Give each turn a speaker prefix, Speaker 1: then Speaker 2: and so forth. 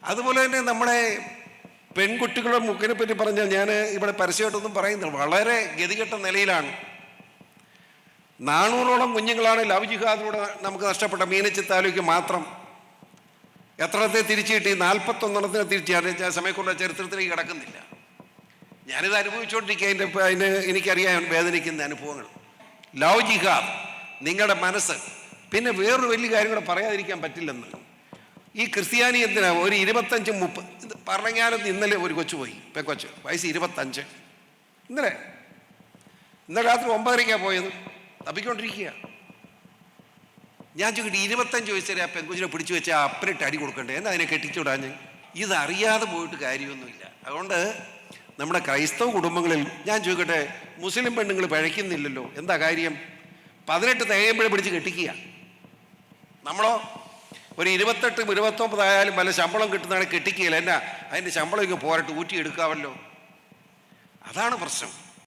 Speaker 1: അതുപോലെ തന്നെ നമ്മുടെ പെൺകുട്ടികളുടെ മുക്കിനെ പറ്റി പറഞ്ഞാൽ, ഞാൻ ഇവിടെ പരസ്യമായിട്ടൊന്നും പറയുന്നില്ല, വളരെ ഗതികെട്ട നിലയിലാണ്. 400ഓളം കുഞ്ഞുങ്ങളാണ് ലവ് ജിഹാദിലൂടെ നമുക്ക് നഷ്ടപ്പെട്ട. മീനച്ചി താലൂക്ക് മാത്രം എത്രത്തെ തിരിച്ചു കിട്ടി? 41 തിരിച്ചു. സമയക്കുള്ള ചരിത്രത്തിലേക്ക് കിടക്കുന്നില്ല. ഞാനിത് അനുഭവിച്ചുകൊണ്ടിരിക്കുക. അതിന് എനിക്കറിയാൻ വേദനിക്കുന്ന അനുഭവങ്ങൾ. ലവ് ജിഹാദ്, നിങ്ങളുടെ മനസ്സ്. പിന്നെ വേറൊരു വലിയ കാര്യം കൂടെ പറയാതിരിക്കാൻ പറ്റില്ലെന്ന്. ഈ ക്രിസ്ത്യാനി എന്തിനാ ഒരു 25-30 ഇത് പറഞ്ഞാലും. ഇന്നലെ ഒരു കൊച്ചു പോയി, പെക്കൊച്ച്, വയസ്സ് 25. ഇന്നലെ രാത്രി 9:30 പോയത്, തപ്പിക്കൊണ്ടിരിക്കുക. ഞാൻ ചോദിക്കട്ടെ, 25 വയസ്സുവരെ ആ പെൺകുച്ചിനെ പിടിച്ചു വെച്ചാൽ അപ്പനിട്ട് അടി കൊടുക്കണ്ടേ? എന്നാ അതിനെ കെട്ടിച്ചുവിടാൻ? ഇതറിയാതെ പോയിട്ട് കാര്യമൊന്നുമില്ല. അതുകൊണ്ട് നമ്മുടെ ക്രൈസ്തവ കുടുംബങ്ങളിൽ ഞാൻ ചോദിക്കട്ടെ, മുസ്ലിം പെണ്ണുങ്ങൾ പഴയ്ക്കുന്നില്ലല്ലോ, എന്താ കാര്യം? 18 തികയുമ്പോഴേ പിടിച്ച് കെട്ടിക്കുക. നമ്മളോ ഒരു 28-29 ആയാലും വല്ല ശമ്പളം കിട്ടുന്നതാണ് കെട്ടിക്കുകയില്ല. എന്നാ അതിൻ്റെ ശമ്പളം ഇങ്ങ് പോരട്ട് ഊറ്റി എടുക്കാമല്ലോ. അതാണ് പ്രശ്നം.